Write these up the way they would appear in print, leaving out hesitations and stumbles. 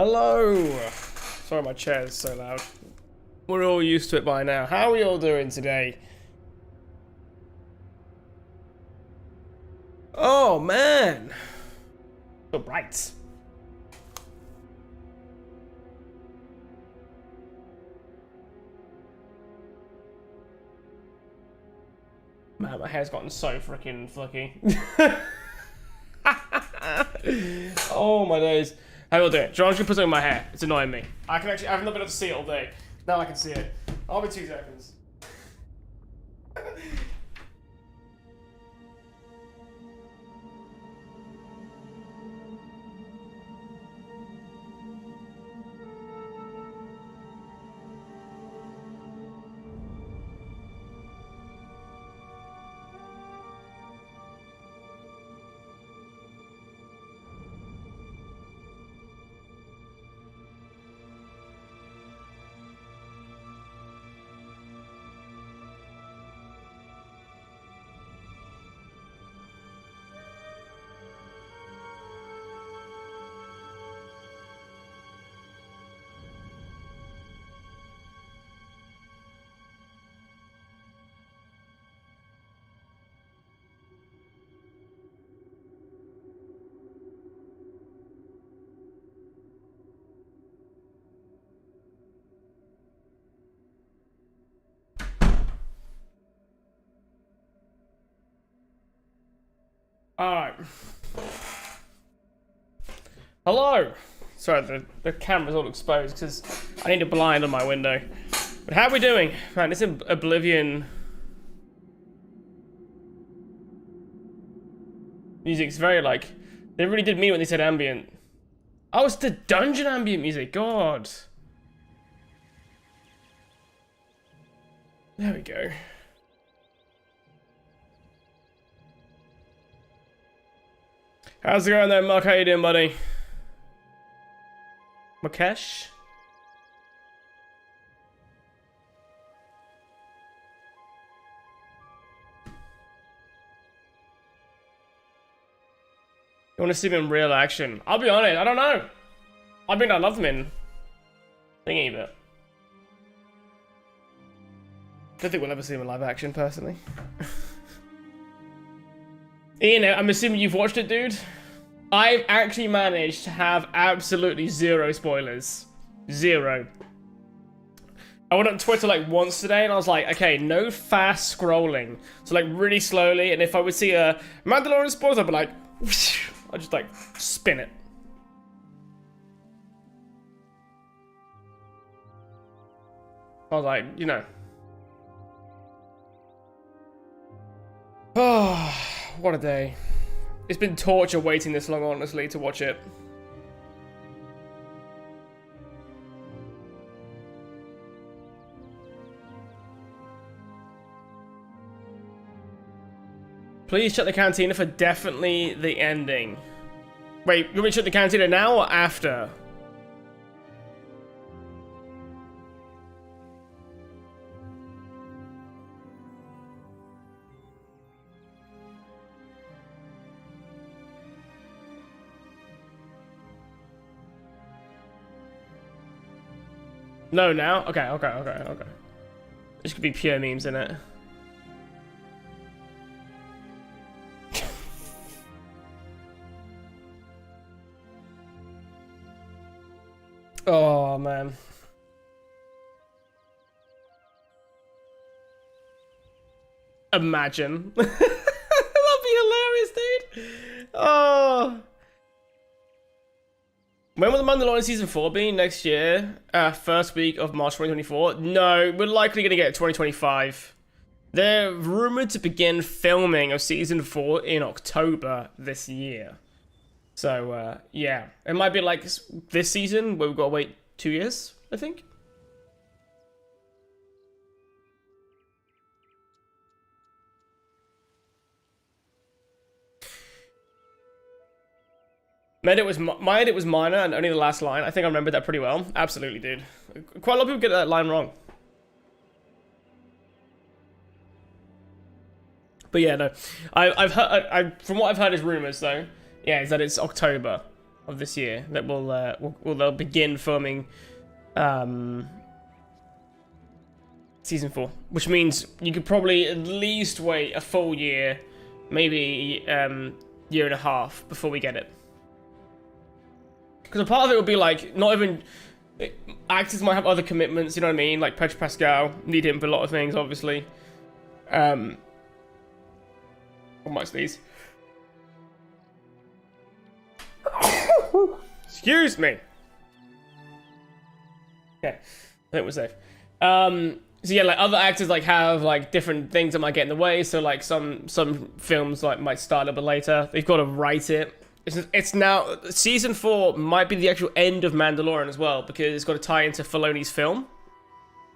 Hello! Sorry my chair is so loud. We're all used to it by now. How are we all doing today? Oh man! So bright. Man, my hair's gotten so freaking fluffy. Oh my days. How will do it? John's gonna put something in my hair. It's annoying me. I've not been able to see it all day. Now I can see it. I'll be 2 seconds. Alright. Hello! Sorry, the camera's all exposed because I need a blind on my window. But how are we doing? Man, this Oblivion music's very like... They really did mean when they said ambient. Oh, it's the dungeon ambient music, God! There we go. How's it going there, Mark? How you doing, buddy? Mukesh? You want to see him in real action? I'll be honest, I don't know. I mean, I love him in thingy, but I don't think we'll ever see him in live action, personally. Ian, I'm assuming you've watched it, dude? I've actually managed to have absolutely zero spoilers. Zero. I went on Twitter like once today and I was like, okay, no fast scrolling. So like really slowly, and if I would see a Mandalorian spoilers, I'd be like, whoosh, I'd just like spin it. I was like, you know. Oh. What a day. It's been torture waiting this long, honestly, to watch it. Please check the cantina for definitely the ending. Wait, you want me to check the cantina now or after? No, now? Okay. This could be pure memes in it. Oh, man. Imagine. That'd be hilarious, dude. Oh. When will the Mandalorian Season 4 be? Next year? First week of March 2024? No, we're likely going to get it 2025. They're rumored to begin filming of Season 4 in October this year. So, yeah. It might be like this season, where we've got to wait 2 years, I think. My edit was minor and only the last line. I think I remembered that pretty well. Absolutely, dude. Quite a lot of people get that line wrong. But yeah, no. I've heard. From what I've heard is rumors though. Yeah, is that it's October. of this year that they'll begin filming season 4, which means you could probably at least wait a full year, maybe year and a half before we get it. Because a part of it would be like, not even actors might have other commitments, you know what I mean? Like Pedro Pascal, need him for a lot of things, obviously. What might sneeze? Excuse me. Okay, I think we're safe. So yeah, like other actors like have like different things that might get in the way. So like some films like might start a bit later. They've got to write it. It's now season 4 might be the actual end of Mandalorian as well, because it's got to tie into Filoni's film.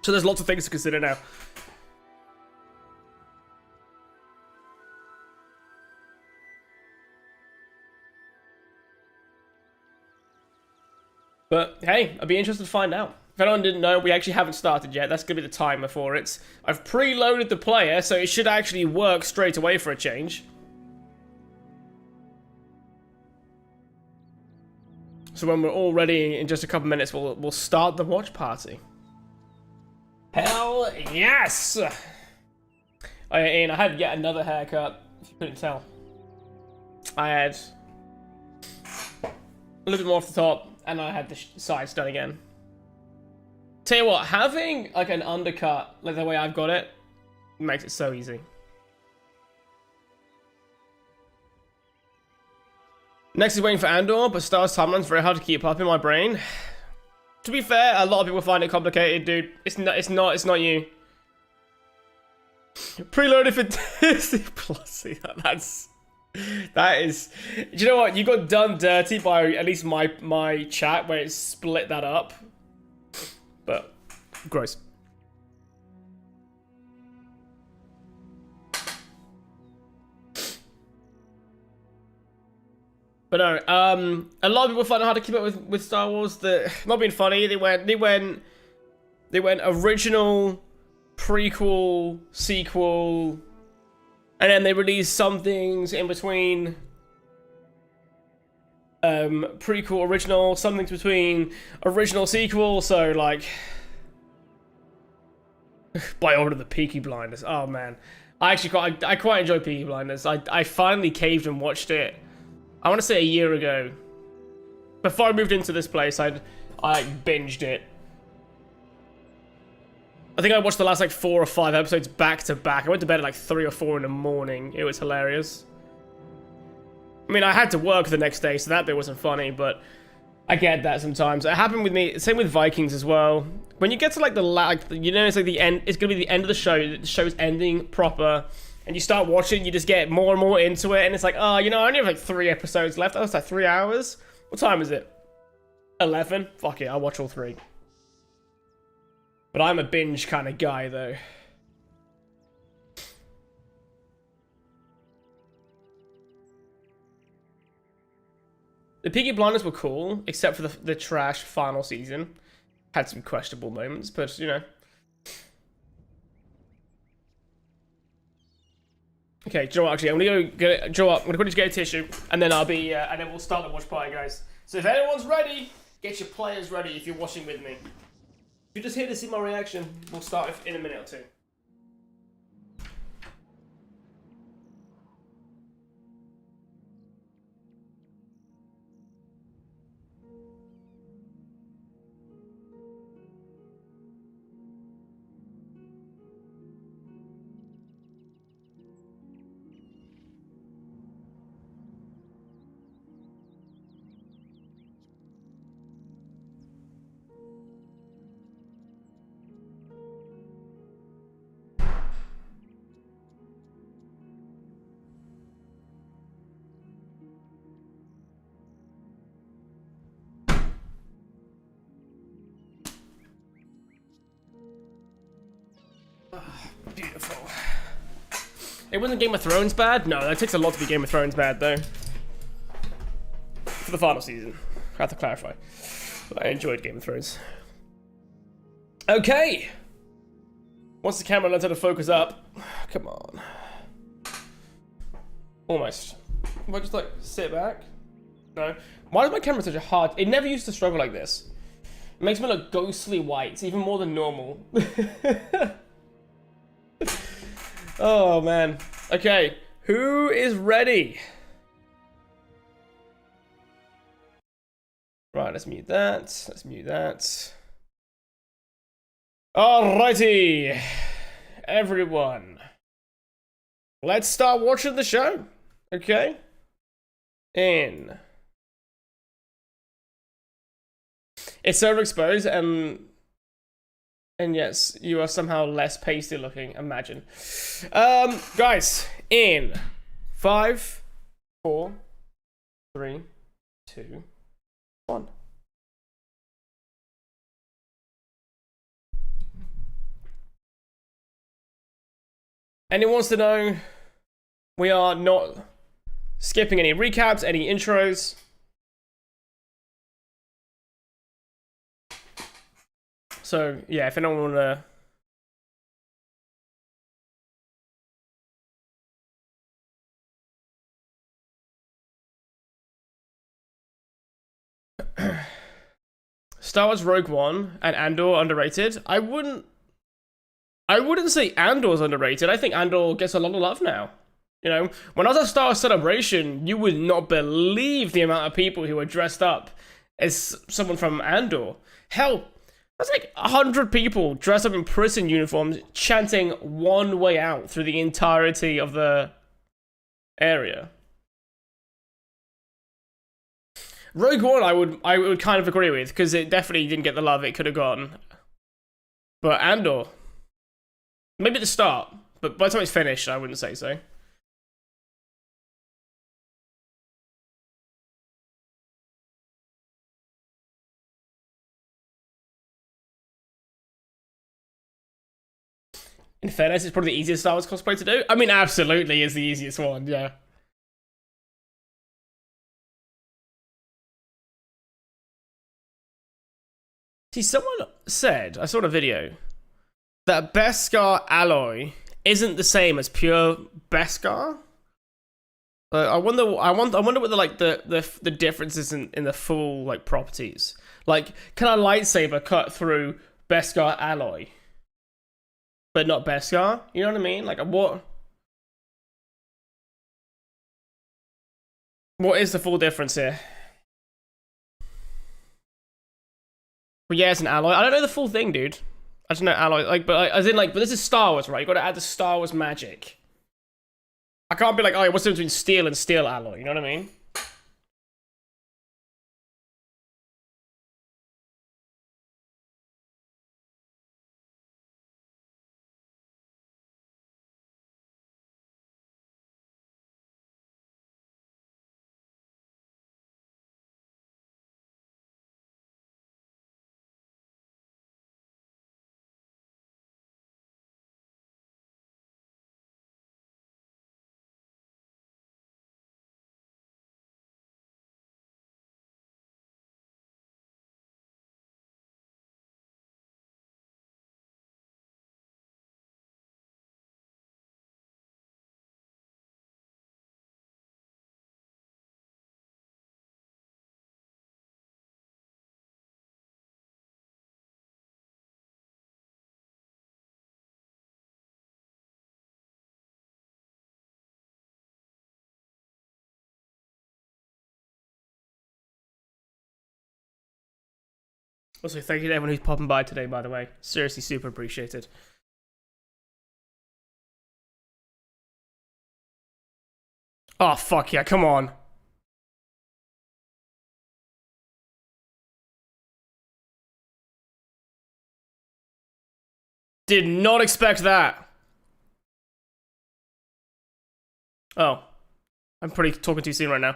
So there's lots of things to consider now. But hey, I'd be interested to find out. If anyone didn't know, we actually haven't started yet. That's going to be the timer for it. I've preloaded the player, so it should actually work straight away for a change. So when we're all ready in just a couple minutes, we'll start the watch party. Hell yes! Oh yeah, Ian, I had yet another haircut, if you couldn't tell. I had a little bit more off the top, and I had the sides done again. Tell you what, having like an undercut, like the way I've got it, makes it so easy. Next is waiting for Andor, but Star's timeline's very hard to keep up in my brain. To be fair, a lot of people find it complicated, dude. It's not you. Preloaded for Disney Plus. That is. Do you know what? You got done dirty by at least my chat where it split that up. But gross. But no, a lot of people find it hard to keep up with Star Wars. Not being funny, they went original, prequel, sequel, and then they released some things in between. Prequel, original, some things between original, sequel. So like, by order of the Peaky Blinders. Oh man, I quite enjoy Peaky Blinders. I finally caved and watched it. I want to say a year ago. Before I moved into this place, I binged it. I think I watched the last like 4 or 5 episodes back to back. I went to bed at like 3 or 4 in the morning. It was hilarious. I mean, I had to work the next day, so that bit wasn't funny, but I get that sometimes. It happened with me. Same with Vikings as well. When you get to like you know, it's like the end. It's gonna be the end of the show. The show's ending proper. And you start watching, you just get more and more into it, and it's like, oh, you know, I only have like 3 episodes left. Oh, it's like 3 hours? What time is it? 11? Fuck it, I'll watch all 3. But I'm a binge kind of guy, though. The Peaky Blinders were cool, except for the trash final season. Had some questionable moments, but, you know. Okay, do you know what, actually, I'm gonna go get it, Joe up, I'm gonna quickly get a tissue, and then I'll be, and then we'll start the watch party, guys. So if anyone's ready, get your players ready if you're watching with me. If you're just here to see my reaction, we'll start in a minute or 2. Beautiful. It wasn't Game of Thrones bad? No, that takes a lot to be Game of Thrones bad, though. For the final season. I have to clarify. But I enjoyed Game of Thrones. Okay! Once the camera learns how to focus up. Come on. Almost. If I just, like, sit back. No. Why is my camera such a hard... It never used to struggle like this. It makes me look ghostly white, even more than normal. Oh, man. Okay, who is ready? Right, let's mute that. Let's mute that. Alrighty, everyone. Let's start watching the show. Okay? In. It's overexposed and yes, you are somehow less pasty looking, imagine. Guys, in 5, 4, 3, 2, 1. Anyone wants to know, we are not skipping any recaps, any intros. So, yeah, if anyone want to... Star Wars Rogue One and Andor underrated. I wouldn't say Andor's underrated. I think Andor gets a lot of love now. You know, when I was at Star Wars Celebration, you would not believe the amount of people who were dressed up as someone from Andor. Hell, that's like 100 people dressed up in prison uniforms chanting One Way Out through the entirety of the area. Rogue One, I would kind of agree with, because it definitely didn't get the love it could have gotten. But Andor, maybe at the start, but by the time it's finished, I wouldn't say so. In fairness, it's probably the easiest Star Wars cosplay to do. I mean, absolutely is the easiest one, yeah. See, someone said, I saw in a video, that Beskar alloy isn't the same as pure Beskar. I wonder what the differences in the full like properties. Like, can a lightsaber cut through Beskar alloy, but not Beskar? You know what I mean? Like, what is the full difference here? Well, yeah, it's an alloy. I don't know the full thing, dude. I just know alloy, like, but this is Star Wars, right? You got to add the Star Wars magic. I can't be like, oh, what's the difference between steel and steel alloy? You know what I mean? Also, thank you to everyone who's popping by today, by the way. Seriously, super appreciated. Oh, fuck yeah, come on. Did not expect that. Oh. I'm pretty talking too soon right now.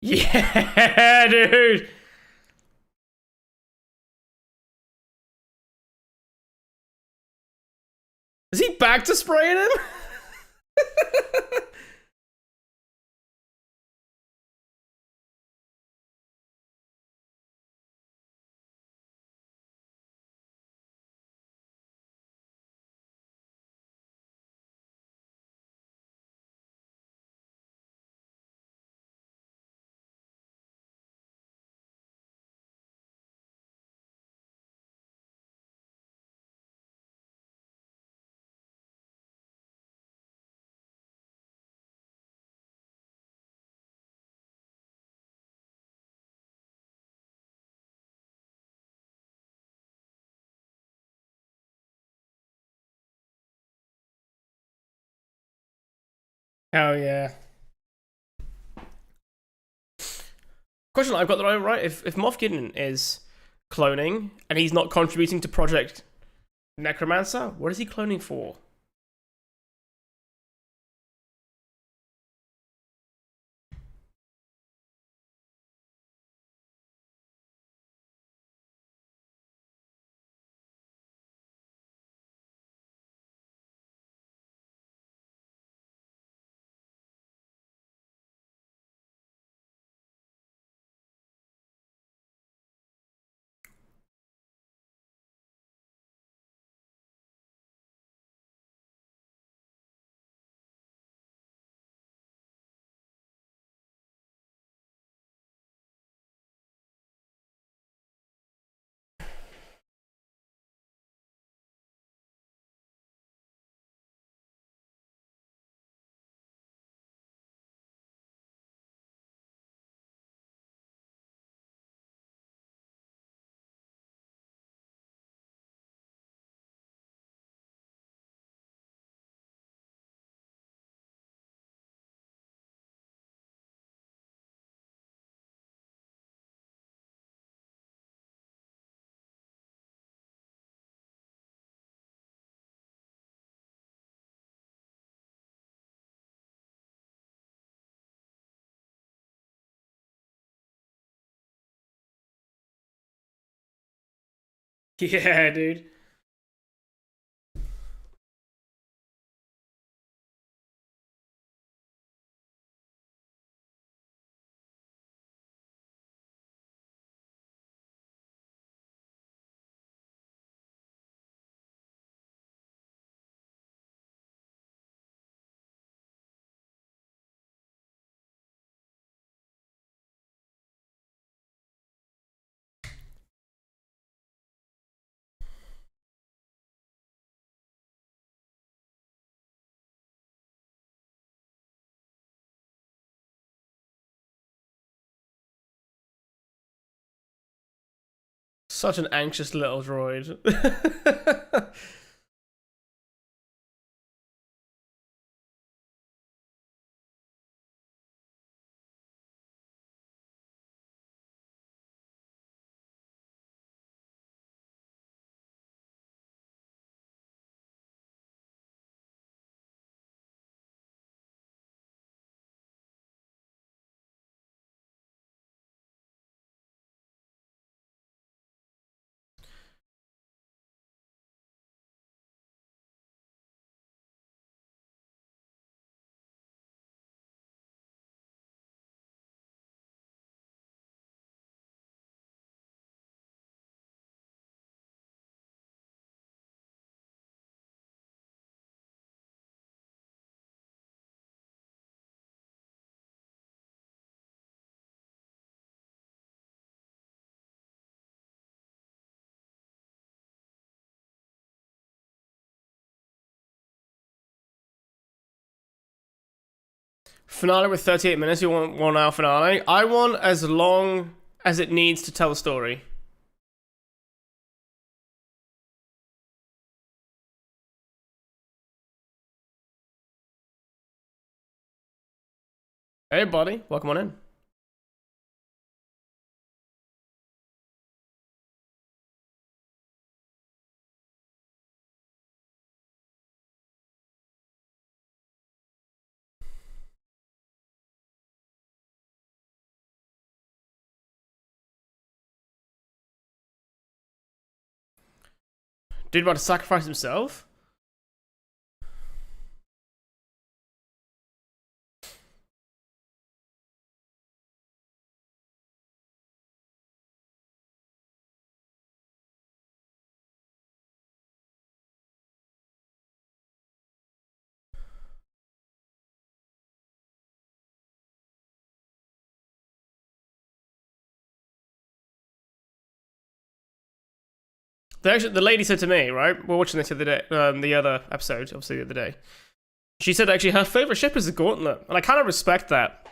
Yeah, dude. Is he back to spraying him? Hell yeah. Question I've got that right. If Moff Gideon is cloning and he's not contributing to Project Necromancer, what is he cloning for? Yeah, dude. Such an anxious little droid. Finale with 38 minutes. You want 1 hour finale? I want as long as it needs to tell the story. Hey, buddy. Welcome on in. Dude about to sacrifice himself? The lady said to me, right? We're watching this the other day, the other episode, obviously the other day. She said actually her favorite ship is the Gauntlet, and I kind of respect that.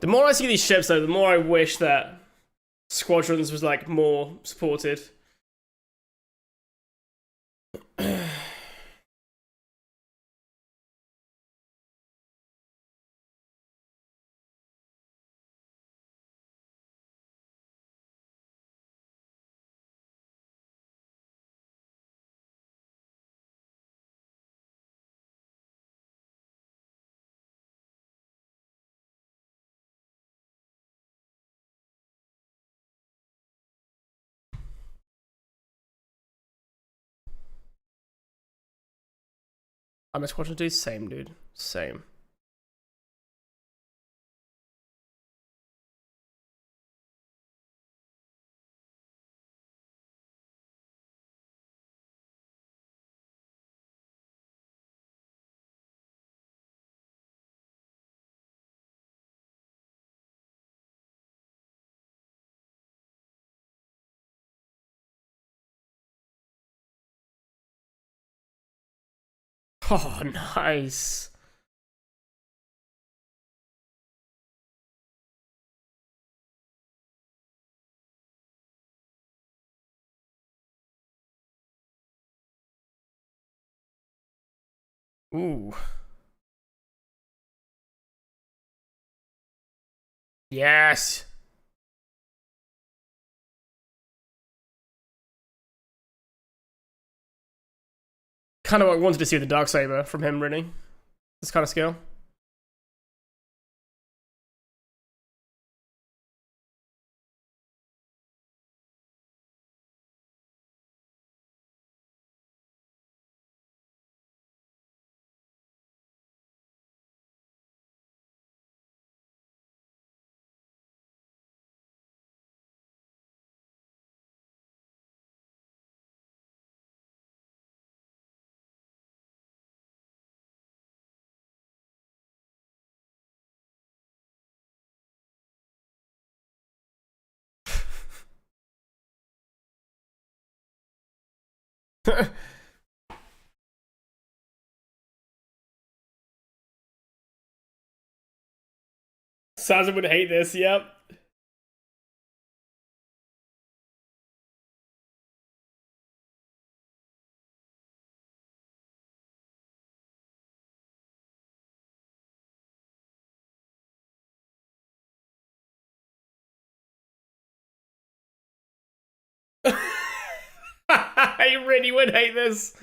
The more I see these ships, though, the more I wish that Squadrons was like more supported. I'm a Squadron dude. Same, dude. Same. Oh, nice. Ooh. Yes. Kind of wanted to see the Darksaber from him, really. This kind of skill. Sazin would hate this, yep. He really would hate this.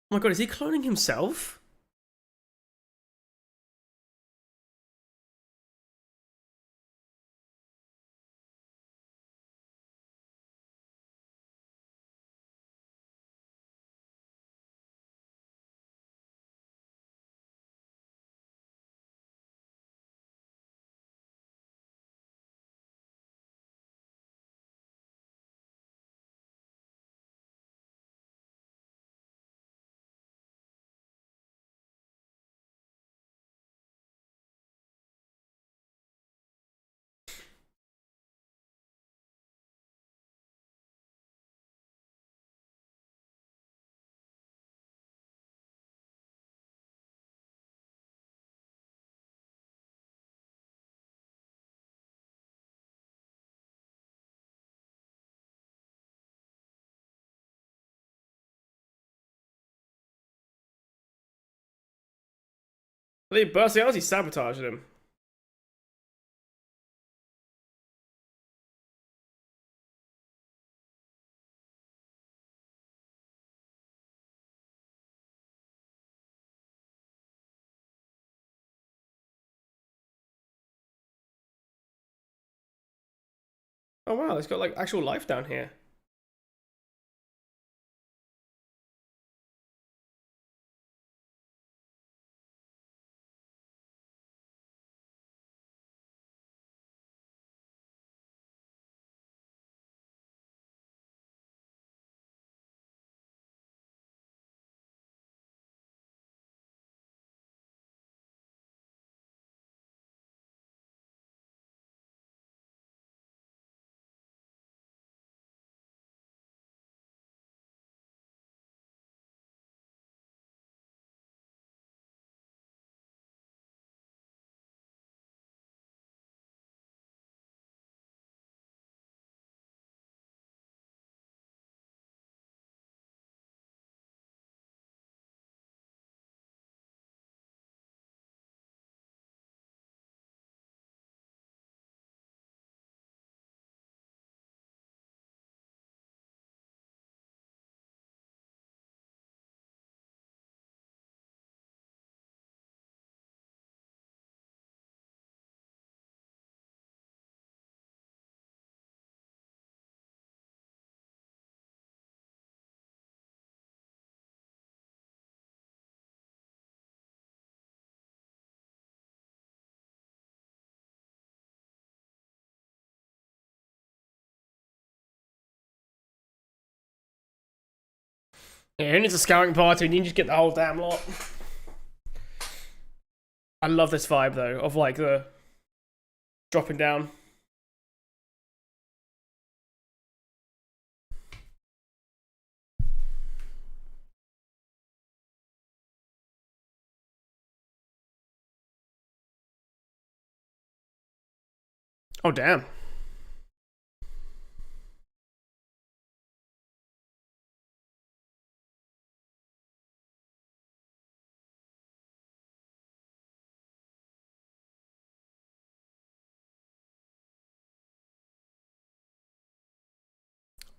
Oh my god, is he cloning himself? They honestly sabotaged him. Oh wow, it's got like actual life down here. Yeah, who needs a scouting party? You just get the whole damn lot. I love this vibe though, of like the dropping down. Oh damn.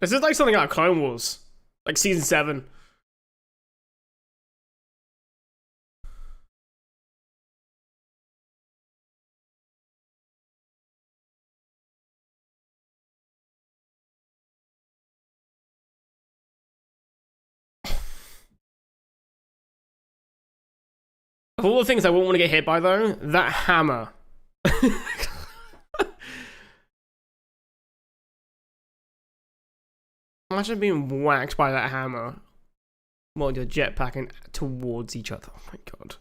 This is like something out of Clone Wars. Like season 7. Of all the things I wouldn't want to get hit by though, that hammer. Imagine being whacked by that hammer while you're jetpacking towards each other. Oh my god.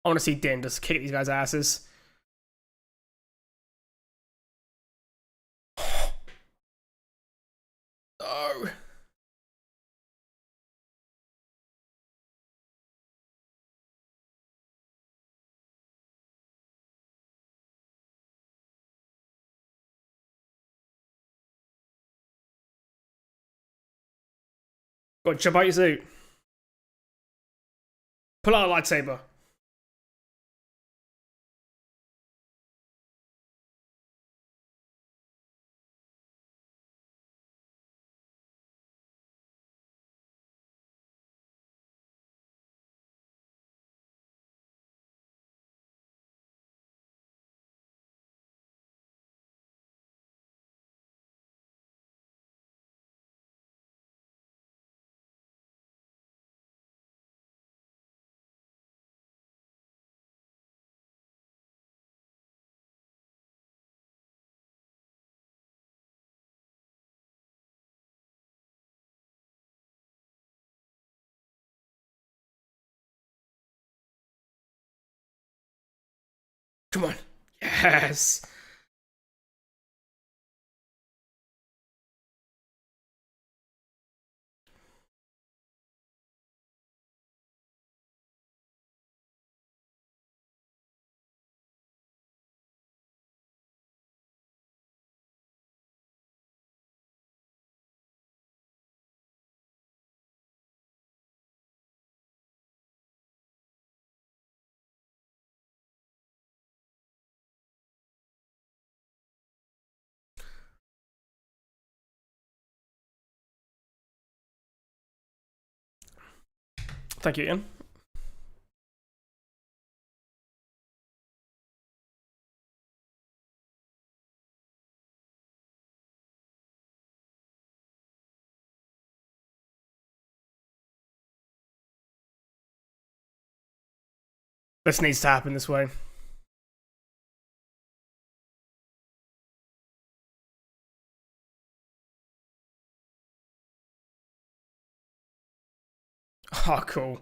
I want to see Din just kick these guys' asses. Oh. Go on, jump out your suit. Pull out a lightsaber. Come on. Yes. Thank you, Ian. This needs to happen this way. Oh, cool.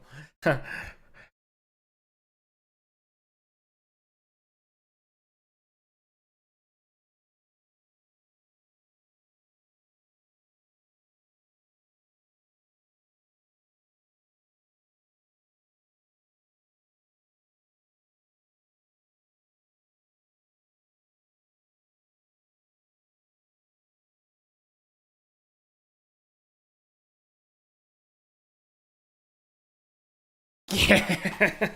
Yeah.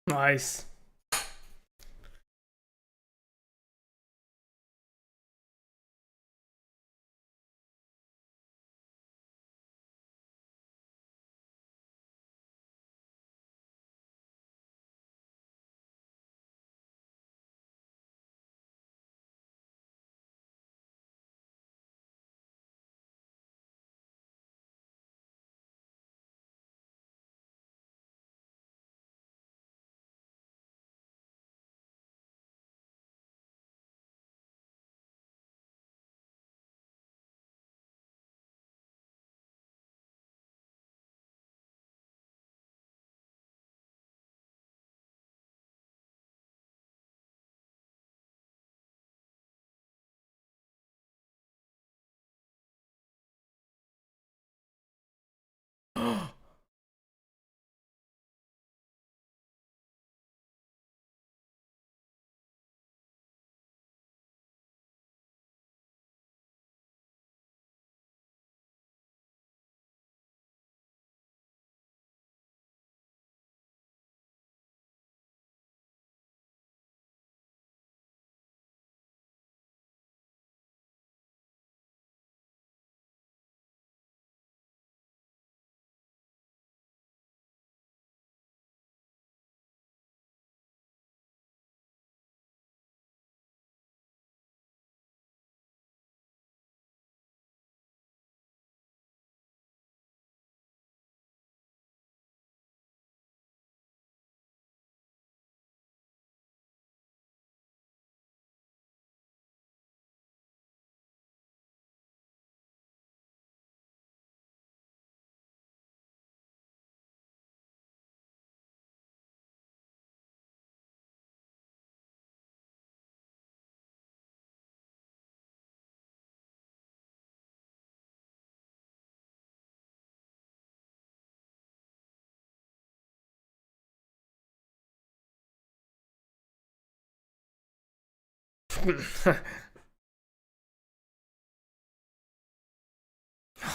Nice.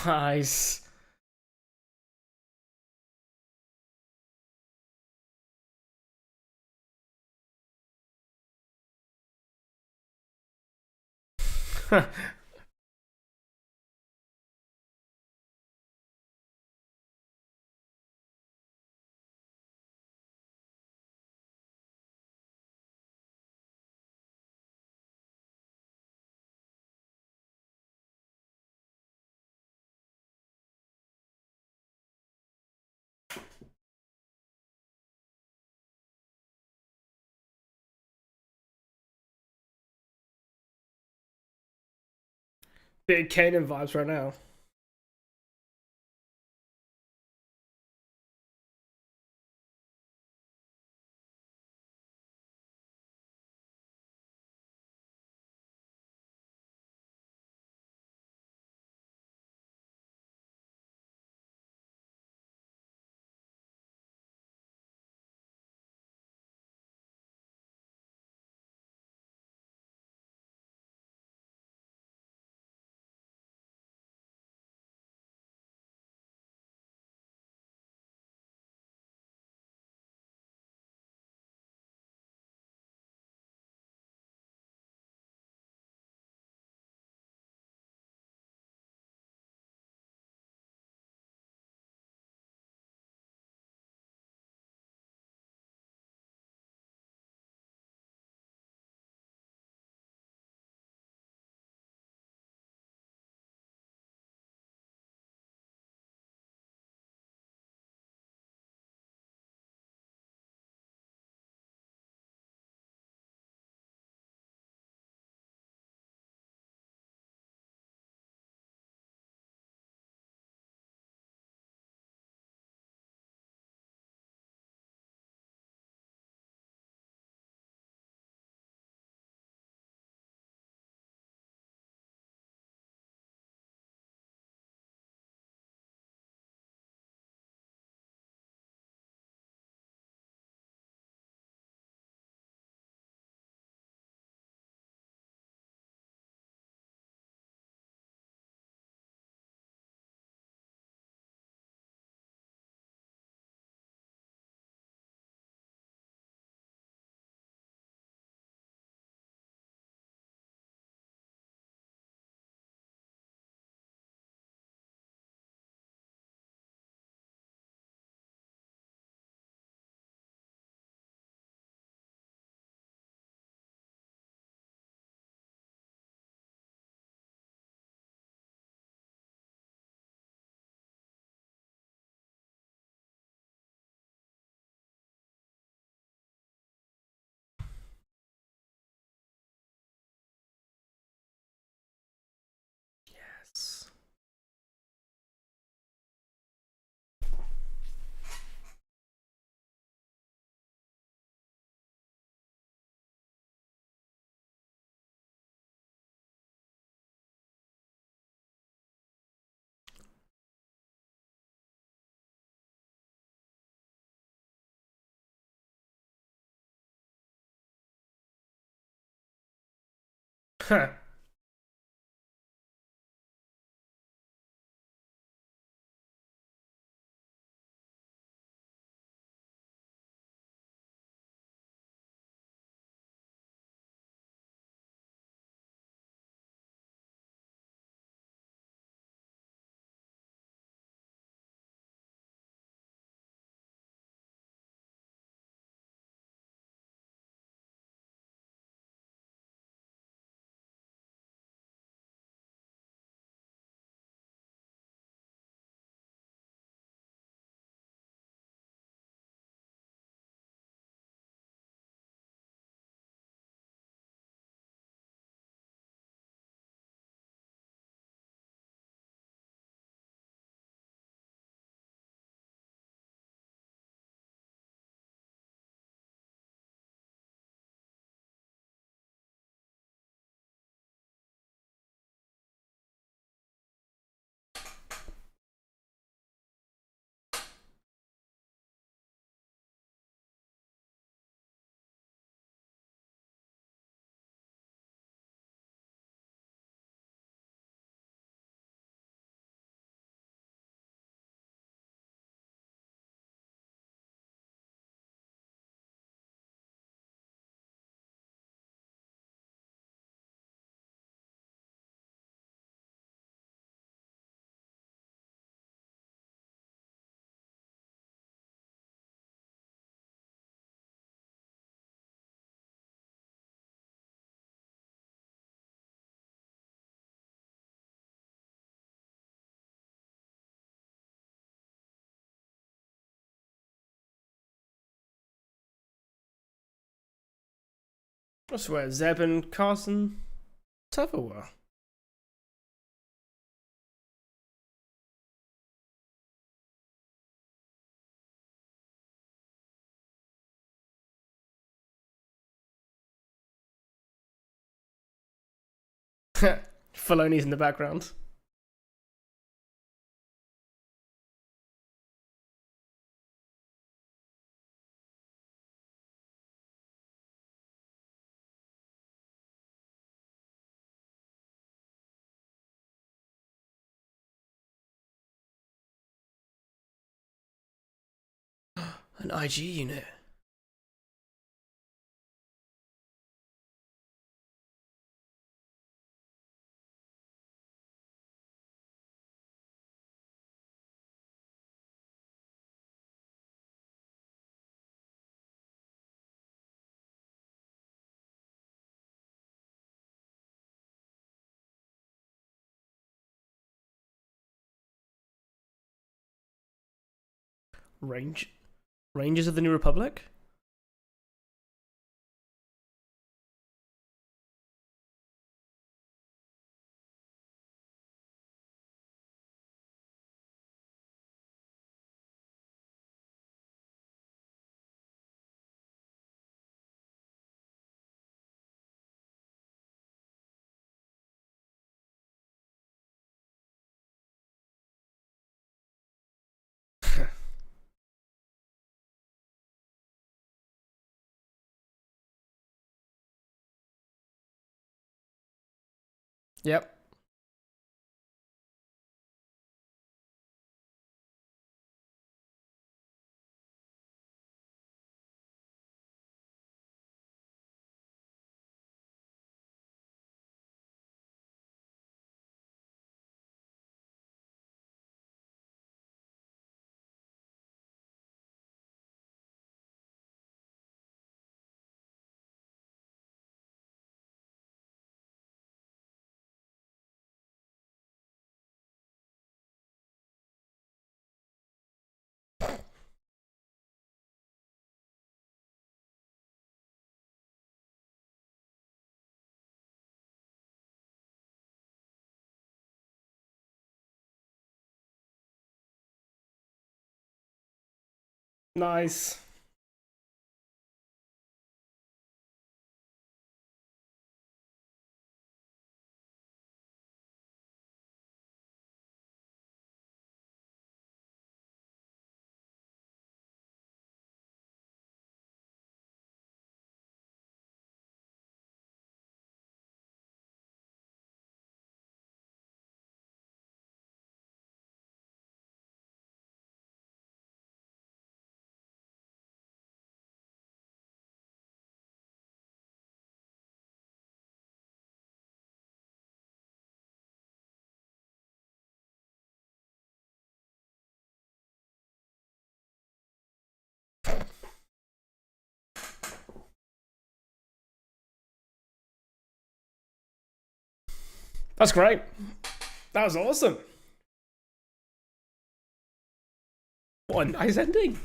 Nice. Bit of Kanan vibes right now. Yes. Huh. I swear, Zeb and Carson tougher were. Filoni's in the background. An IG unit. Rangers of the New Republic? Yep. Nice. That's great. That was awesome. What a nice ending.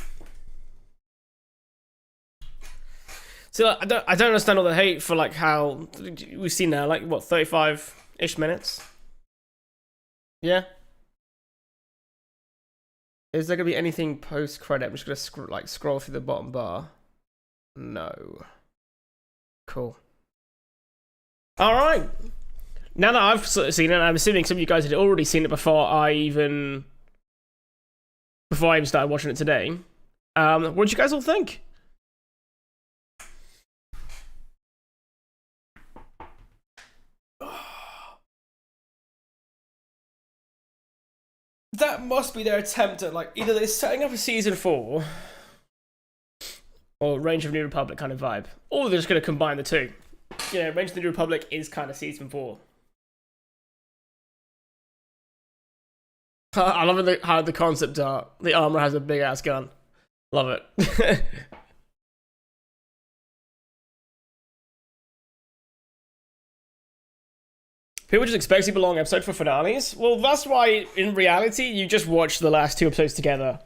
So I don't understand all the hate for like how we've seen now, like what, 35-ish minutes. Yeah. Is there gonna be anything post credit? I'm just gonna scroll through the bottom bar. No. Cool. All right. Now that I've sort of seen it, I'm assuming some of you guys had already seen it before I even started watching it today. What did you guys all think? That must be their attempt at like either they're setting up a season 4 or Range of the New Republic kind of vibe, or they're just going to combine the two. You know, Range of the New Republic is kind of season 4. I love how the concept art, the armor has a big ass gun. Love it. People just expect super long episode for finales. Well, that's why in reality you just watch the last 2 episodes together.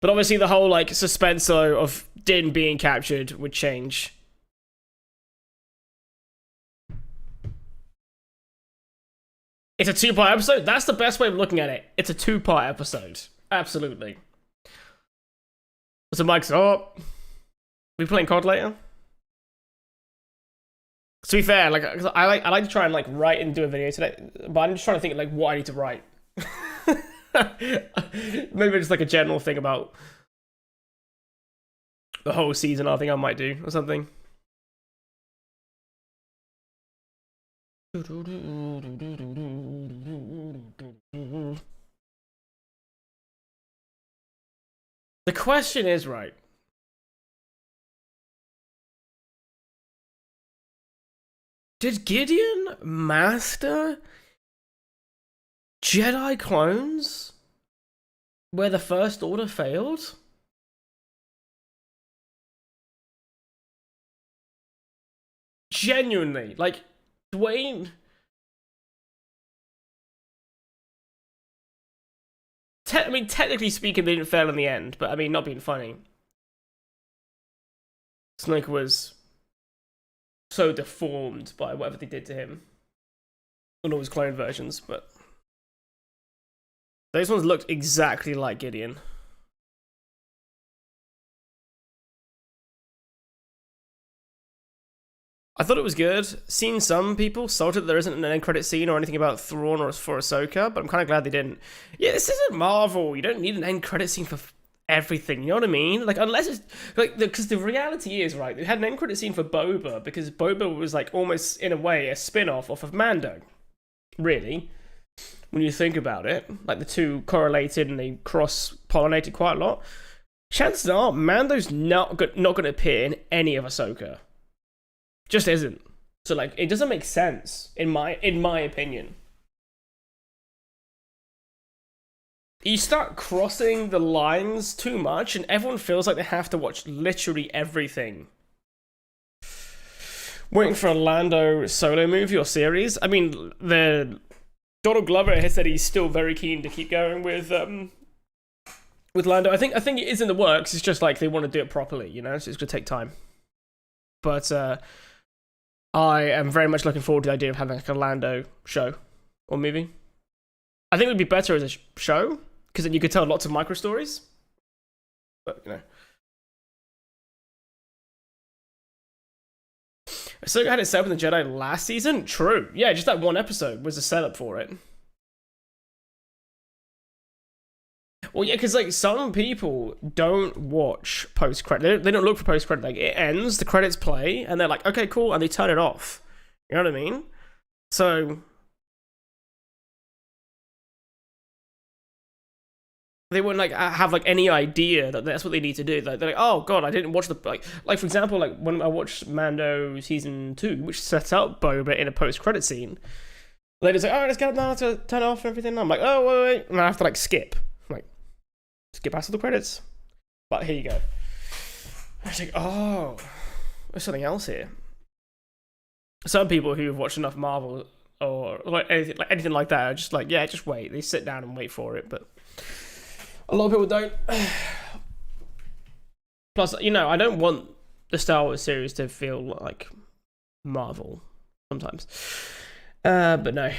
But obviously the whole like suspense though of Din being captured would change. It's a 2-part episode? That's the best way of looking at it. It's a 2-part episode. Absolutely. So Mike's up. We playing COD later? To be fair, like I like to try and like write and do a video today, but I'm just trying to think like what I need to write. Maybe just like a general thing about the whole season. I think I might do or something. The question is, right, did Gideon master Jedi clones where the First Order failed? Genuinely, like, Dwayne... I mean, technically speaking, they didn't fail in the end, but I mean, not being funny. Snoke was so deformed by whatever they did to him. On all his clone versions, but... those ones looked exactly like Gideon. I thought it was good. Seen some people salted that there isn't an end credit scene or anything about Thrawn or for Ahsoka, but I'm kind of glad they didn't. Yeah, this isn't Marvel. You don't need an end credit scene for everything. You know what I mean? Like, unless it's like, because the reality is, right, they had an end credit scene for Boba because Boba was like almost in a way a spin-off off of Mando. Really, when you think about it, like the two correlated and they cross-pollinated quite a lot. Chances are Mando's not going to appear in any of Ahsoka. Just isn't. So like, it doesn't make sense in my opinion. You start crossing the lines too much, and everyone feels like they have to watch literally everything. Waiting for a Lando solo movie or series. I mean, the Donald Glover has said he's still very keen to keep going with Lando. I think it is in the works. It's just like they want to do it properly, you know. So it's gonna take time. But I am very much looking forward to the idea of having like a Lando show or movie. I think it would be better as a show, because then you could tell lots of micro stories. But, you know. Ahsoka had it set up in the Jedi last season? True. Yeah, just that one episode was a setup for it. Well, yeah, because like some people don't watch post-credit. They don't look for post-credit. Like, it ends, the credits play, and they're like, okay, cool, and they turn it off. You know what I mean? So they wouldn't like have like any idea that that's what they need to do. Like, they're like, oh god, I didn't watch the like for example, like when I watched Mando season 2, which sets up Boba in a post-credit scene. They just like, oh, let's go now to turn off everything. I'm like, oh wait, and I have to like skip. Skip past all the credits. But here you go. I was like, oh, there's something else here. Some people who have watched enough Marvel or anything like that are just like, yeah, just wait. They sit down and wait for it, but a lot of people don't. Plus, you know, I don't want the Star Wars series to feel like Marvel sometimes. But no.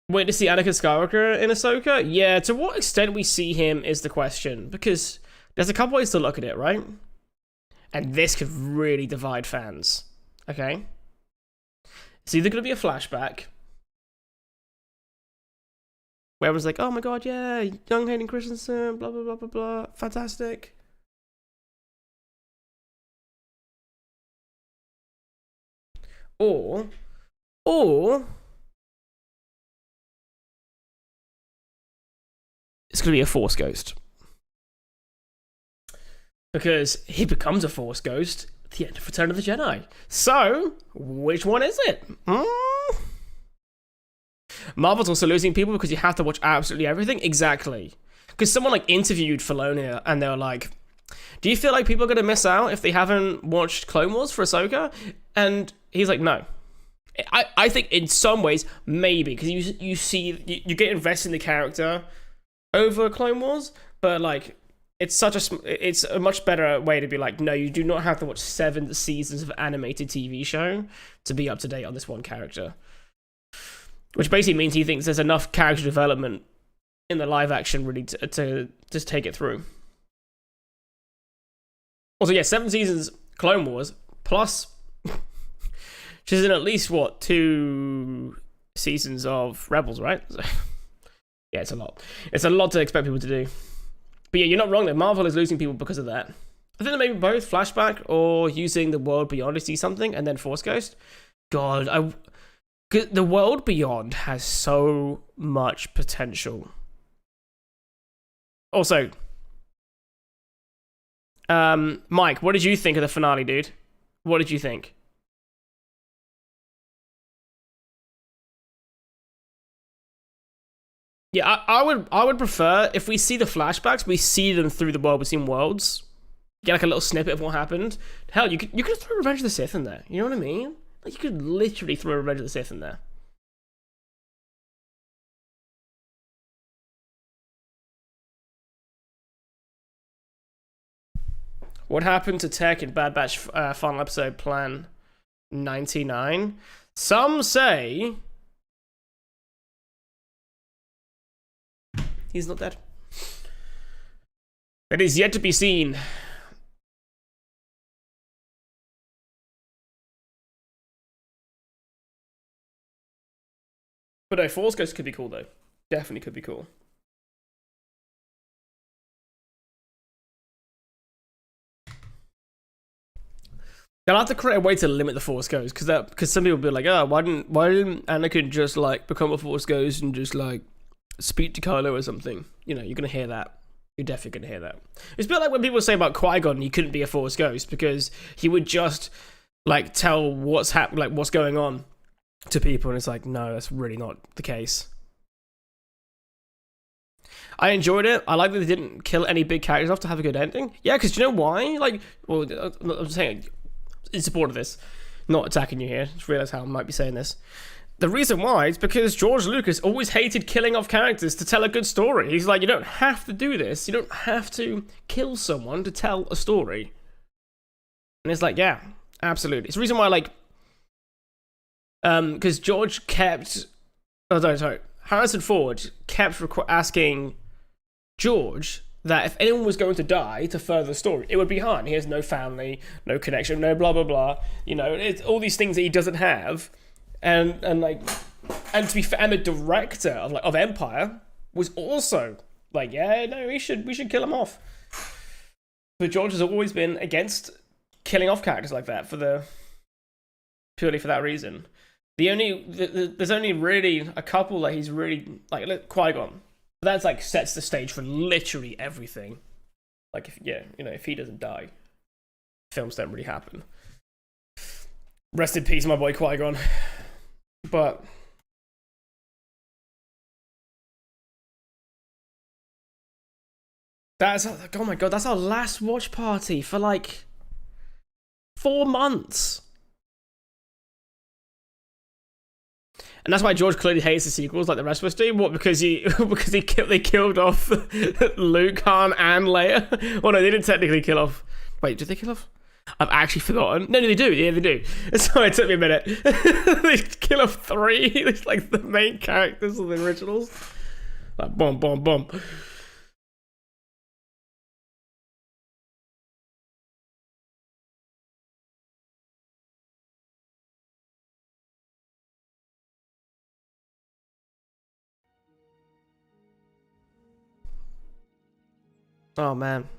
Wait to see Anakin Skywalker in Ahsoka? Yeah, to what extent we see him is the question. Because there's a couple ways to look at it, right? And this could really divide fans. Okay? It's either going to be a flashback, where everyone's like, oh my god, yeah, young Hayden Christensen, blah, blah, blah, blah, blah, fantastic. Or it's going to be a Force ghost. Because he becomes a Force ghost at the end of Return of the Jedi. So, which one is it? Marvel's also losing people because you have to watch absolutely everything? Exactly. Because someone like interviewed Filoni and they were like, do you feel like people are going to miss out if they haven't watched Clone Wars for Ahsoka? And he's like, no. I think in some ways, maybe. Because you get invested in the character over Clone Wars, but like it's a much better way to be like, no, you do not have to watch 7 seasons of animated TV show to be up to date on this one character. Which basically means he thinks there's enough character development in the live action really to just take it through. Also, yeah, 7 seasons Clone Wars plus she's in at least 2 seasons of Rebels, right? Yeah, it's a lot. It's a lot to expect people to do. But yeah, you're not wrong there. Marvel is losing people because of that. I think that maybe both flashback or using the world beyond to see something and then Force Ghost. God, the world beyond has so much potential. Also, Mike, what did you think of the finale, dude? What did you think? Yeah, I would prefer if we see the flashbacks, we see them through the world between worlds. Get like a little snippet of what happened. Hell, you could throw Revenge of the Sith in there. You know what I mean? Like you could literally throw Revenge of the Sith in there. What happened to Tech in Bad Batch final episode plan 99? Some say he's not dead. It is yet to be seen. But no, Force Ghost could be cool though. Definitely could be cool. They'll have to create a way to limit the Force Ghost, because some people will be like, oh, why didn't Anakin just like become a Force Ghost and just like speak to Kylo or something? You know, you're gonna hear that. You're definitely gonna hear that. It's a bit like when people say about Qui-Gon, he couldn't be a Force Ghost because he would just like tell what's going on to people, and it's like, no, that's really not the case. I enjoyed it. I like that they didn't kill any big characters off to have a good ending. Yeah, because you know why? Like, well, I'm saying in support of this, not attacking you here. Just realize how I might be saying this. The reason why is because George Lucas always hated killing off characters to tell a good story. He's like, you don't have to do this. You don't have to kill someone to tell a story. And it's like, yeah, absolutely. It's the reason why, like, because George kept, Harrison Ford kept asking George that if anyone was going to die to further the story, it would be Han. He has no family, no connection, no blah blah blah. You know, it's all these things that he doesn't have, and to be fair, and the director of Empire was also like, yeah, no, we should kill him off. But George has always been against killing off characters like that purely for that reason. There's only really a couple that he's really like Qui-Gon. That's like sets the stage for literally everything. Like if he doesn't die, films don't really happen. Rest in peace, my boy Qui-Gon. But that's, oh my god, that's our last watch party for like 4 months. And that's why George clearly hates the sequels like the rest of us do. What, because they killed off Luke, Han, and Leia? Well, no, they didn't technically kill off. Wait, did they kill off? I've actually forgotten. No, they do. Yeah, they do. Sorry, it took me a minute. They kill off 3. It's like the main characters of the originals. Like, boom, boom, boom. Oh, man.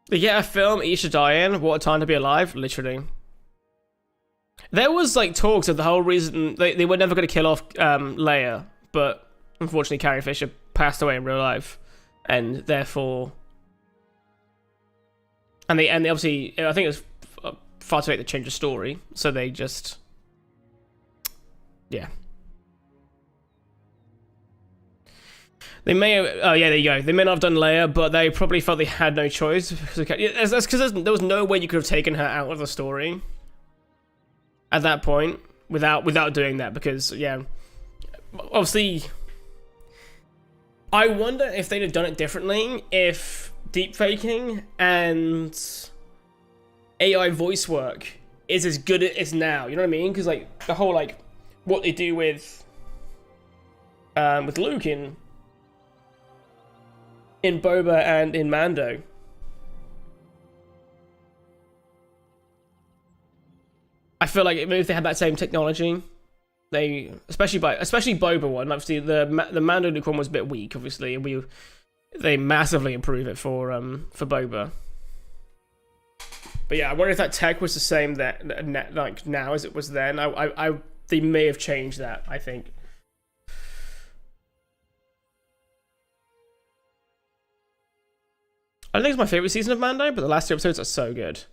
They get a film each to die in. What a time to be alive, literally. There was like talks of the whole reason they were never going to kill off Leia, but unfortunately Carrie Fisher passed away in real life, and therefore, and they obviously, I think it was far too late to change the story, so they just, yeah. They may have, oh yeah, there you go. They may not have done Leia, but they probably felt they had no choice. That's because there was no way you could have taken her out of the story at that point. without doing that, because yeah, obviously, I wonder if they'd have done it differently if deepfaking and AI voice work is as good as it is now. You know what I mean? Because like the whole like what they do with Luke in Boba and in Mando. I feel like if they had that same technology, they especially Boba one. Obviously, the Mando Luke one was a bit weak, obviously, and they massively improve it for Boba. But yeah, I wonder if that tech was the same that like now as it was then. They may have changed that, I think. I don't think it's my favorite season of Mando, but the last 2 episodes are so good.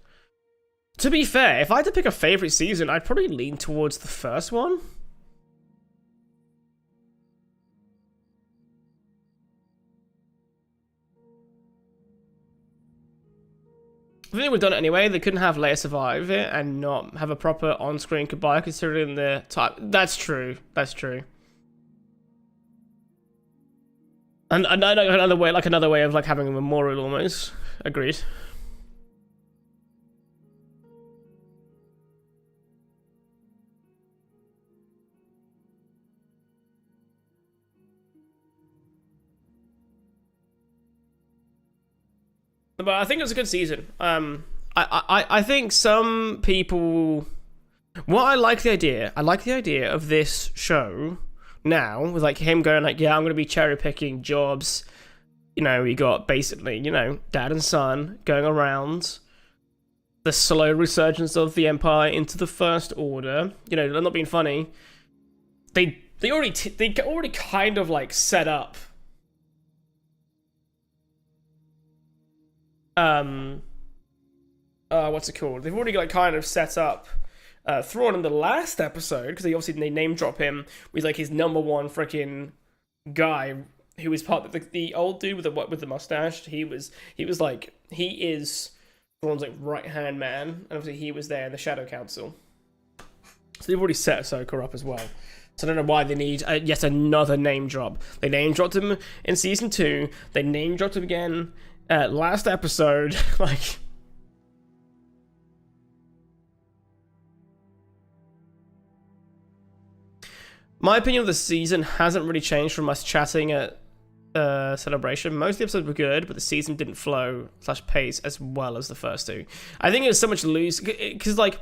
To be fair, if I had to pick a favorite season, I'd probably lean towards the first one. I think they would have done it anyway. They couldn't have Leia survive it and not have a proper on-screen goodbye, considering the type. That's true. That's true. And another way of like having a memorial almost. Agreed. But I think it was a good season. I think some people. What I like the idea of this show now, with like him going like, yeah, I'm gonna be cherry picking jobs. You know, we got basically, you know, dad and son going around. The slow resurgence of the Empire into the First Order. You know, they're not being funny. They already kind of like set up. What's it called? They've already like kind of set up Thrawn in the last episode, because they name drop him with like his #1 freaking guy who was part of the old dude with the mustache. He is Thrawn's like right hand man, and obviously he was there in the Shadow Council. So they've already set Ahsoka up as well. So I don't know why they need yet another name drop. They name dropped him in season 2. They name dropped him again last episode. Like. My opinion of the season hasn't really changed from us chatting at Celebration. Most of the episodes were good, but the season didn't flow / pace as well as the first 2. I think it was so much loose, because like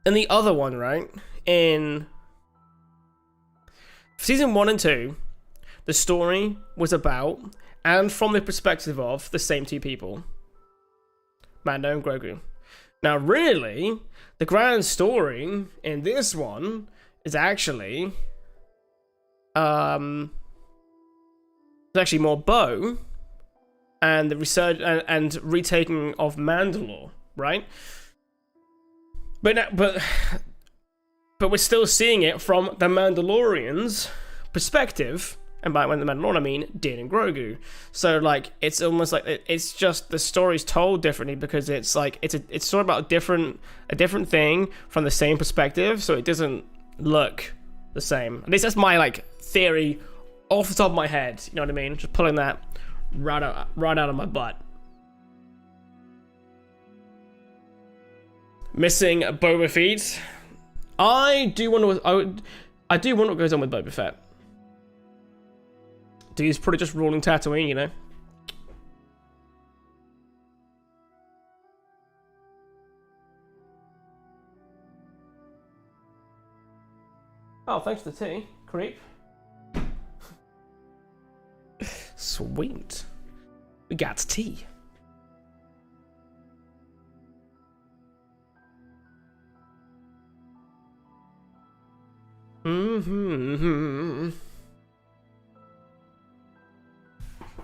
in the other one, right, in season 1 and 2, the story was about and from the perspective of the same 2 people, Mando and Grogu. Now, really, the grand story in this one is actually it's actually more Bo and the research and retaking of Mandalore, right? But we're still seeing it from the Mandalorians' perspective, and by when the Mandalorian I mean Din and Grogu. So like it's almost like it's just the story's told differently, because it's like it's sort of about a different thing from the same perspective, so it doesn't look the same. At least that's my like theory off the top of my head. You know what I mean? Just pulling that right out of my butt. Missing Boba Fett. I do wonder what goes on with Boba Fett. Dude's probably just ruling Tatooine, you know. Oh, thanks for the tea, creep. Sweet. We got tea.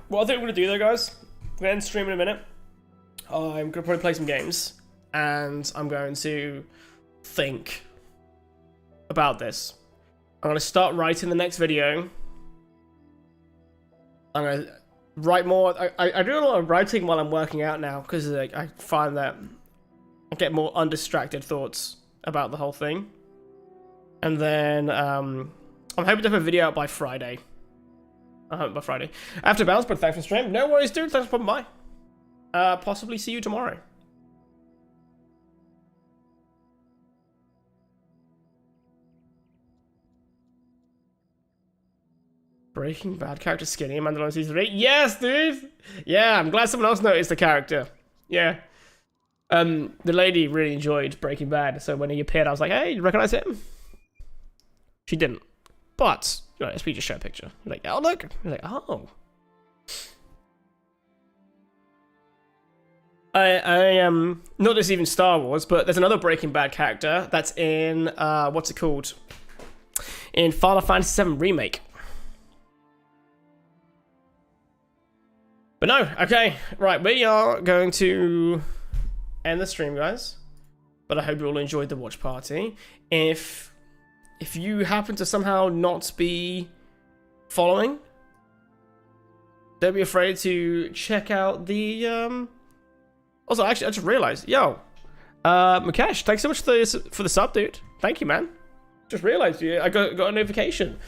What I think we're gonna do though, guys, we're gonna end stream in a minute. I'm gonna probably play some games, and I'm going to think about this. I'm gonna start writing the next video. I'm gonna write more. I do a lot of writing while I'm working out now, because like, I find that I get more undistracted thoughts about the whole thing. And then I'm hoping to have a video out by Friday. By Friday. After Bounce, but thanks for the stream. No worries, dude. Thanks for popping by. Possibly see you tomorrow. Breaking Bad character skinny in Mandalorian season 3. Yes, dude. Yeah, I'm glad someone else noticed the character. Yeah. The lady really enjoyed Breaking Bad, so when he appeared, I was like, "Hey, you recognize him?" She didn't, but you know, we just show a picture. You're like, "Oh, look." You're like, "Oh." I not just even Star Wars, but there's another Breaking Bad character that's in what's it called? In Final Fantasy VII Remake. But no, okay, right, we are going to end the stream, guys. But I hope you all enjoyed the watch party. If you happen to somehow not be following, don't be afraid to check out the Also, actually, I just realized, Mukesh, thanks so much for the sub, dude. Thank you, man. Just realized I got a notification.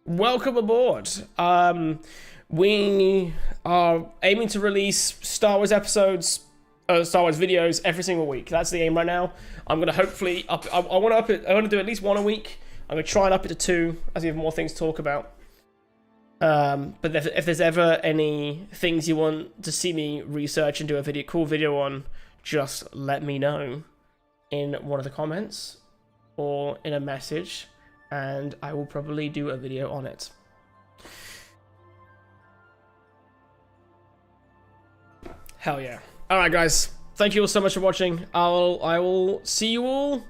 Welcome aboard. We are aiming to release Star Wars episodes, Star Wars videos every single week. That's the aim right now. I'm gonna hopefully up. I want to up it. I want to do at least one a week. I'm gonna try and up it to 2 as we have more things to talk about. But if there's ever any things you want to see me research and do a cool video on, just let me know in one of the comments or in a message, and I will probably do a video on it. Hell yeah. Alright guys, thank you all so much for watching. I will see you all,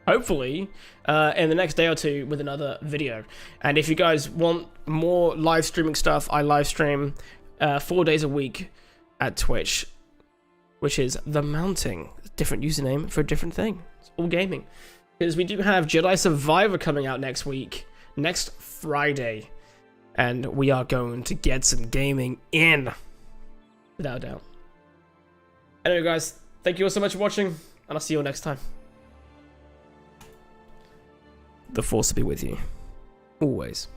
hopefully, in the next day or 2 with another video. And if you guys want more live streaming stuff, I live stream 4 days a week at Twitch, which is The Mounting. Different username for a different thing. It's all gaming. Because we do have Jedi Survivor coming out next week, next Friday. And we are going to get some gaming in, without a doubt. Anyway guys, thank you all so much for watching, and I'll see you all next time. The Force will be with you. Always.